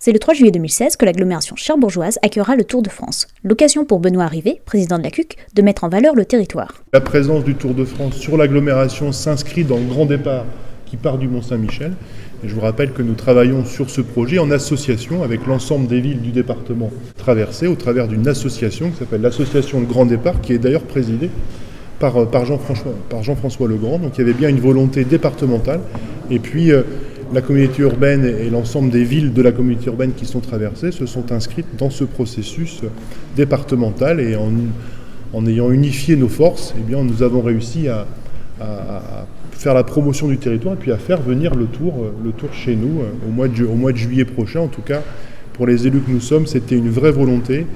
C'est le 3 juillet 2016 que l'agglomération cherbourgeoise accueillera le Tour de France. L'occasion pour Benoît Rivet, président de la CUC, de mettre en valeur le territoire. La présence du Tour de France sur l'agglomération s'inscrit dans le grand départ qui part du Mont-Saint-Michel. Et je vous rappelle que nous travaillons sur ce projet en association avec l'ensemble des villes du département traversées au travers d'une association qui s'appelle l'association Le Grand Départ, qui est d'ailleurs présidée par Jean-François Legrand. Donc il y avait bien une volonté départementale. Et puis la communauté urbaine et l'ensemble des villes de la communauté urbaine qui sont traversées se sont inscrites dans ce processus départemental. Et en ayant unifié nos forces, eh bien, nous avons réussi à faire la promotion du territoire et puis à faire venir le tour chez nous au mois de juillet prochain. En tout cas, pour les élus que nous sommes, c'était une vraie volonté.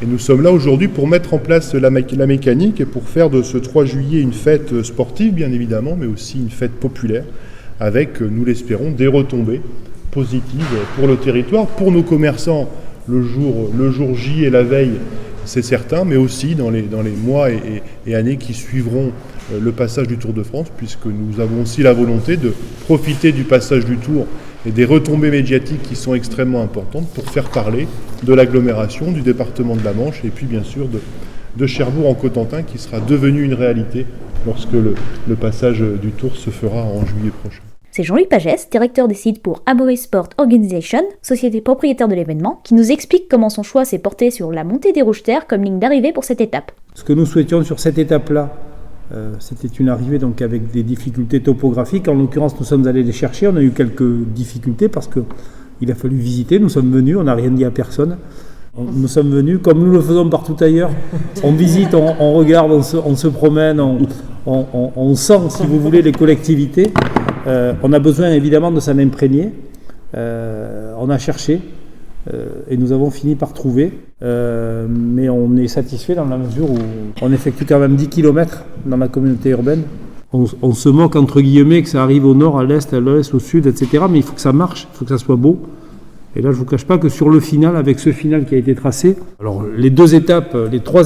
Et nous sommes là aujourd'hui pour mettre en place la mécanique et pour faire de ce 3 juillet une fête sportive, bien évidemment, mais aussi une fête populaire, avec, nous l'espérons, des retombées positives pour le territoire, pour nos commerçants le jour J et la veille, c'est certain, mais aussi dans les mois et années qui suivront le passage du Tour de France, puisque nous avons aussi la volonté de profiter du passage du Tour et des retombées médiatiques qui sont extrêmement importantes pour faire parler de l'agglomération, du département de la Manche et puis bien sûr de Cherbourg en Cotentin qui sera devenu une réalité lorsque le passage du Tour se fera en juillet prochain. C'est Jean-Louis Pagès, directeur des sites pour Abory Sport Organization, société propriétaire de l'événement, qui nous explique comment son choix s'est porté sur la montée des Rouges Terres comme ligne d'arrivée pour cette étape. Ce que nous souhaitions sur cette étape-là, c'était une arrivée donc avec des difficultés topographiques. En l'occurrence, nous sommes allés les chercher. On a eu quelques difficultés parce qu'il a fallu visiter. Nous sommes venus, on n'a rien dit à personne. Nous sommes venus, comme nous le faisons partout ailleurs. On visite, on regarde, on se promène, on sent, si vous voulez, les collectivités. On a besoin évidemment de s'en imprégner. On a cherché et nous avons fini par trouver. Mais on est satisfait dans la mesure où on effectue quand même 10 km dans la communauté urbaine. On se moque entre guillemets que ça arrive au nord, à l'est, à l'ouest, au sud, etc. Mais il faut que ça marche, il faut que ça soit beau. Et là, je ne vous cache pas que sur le final, avec ce final qui a été tracé, alors les 3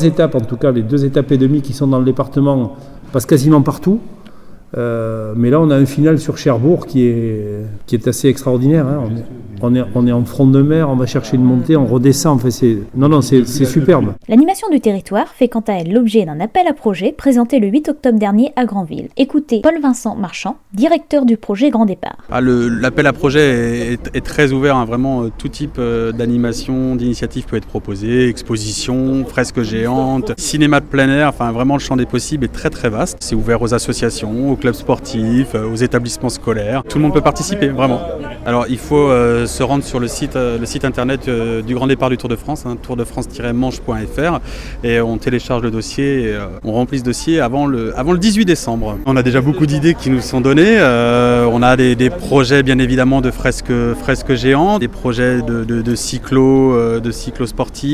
étapes en tout cas, les 2 étapes et demie qui sont dans le département, passent quasiment partout. Mais là, on a un final sur Cherbourg qui est assez extraordinaire. Hein. On est en front de mer, on va chercher une montée, on redescend. Enfin, c'est superbe. L'animation du territoire fait quant à elle l'objet d'un appel à projet présenté le 8 octobre dernier à Granville. Écoutez Paul-Vincent Marchand, directeur du projet Grand Départ. L'appel à projet est très ouvert. Hein. Vraiment, tout type d'animation, d'initiative peut être proposé. Exposition, fresques géantes, cinéma de plein air. Enfin, vraiment, le champ des possibles est très très vaste. C'est ouvert aux associations, aux clubs sportifs, aux établissements scolaires. Tout le monde peut participer, vraiment. Alors, il faut se rendre sur le site internet du Grand Départ du Tour de France, hein, tourdefrance-manche.fr, et on télécharge le dossier, et, on remplit ce dossier avant le 18 décembre. On a déjà beaucoup d'idées qui nous sont données. On a des projets bien évidemment de fresques géantes, des projets de cyclo sportifs.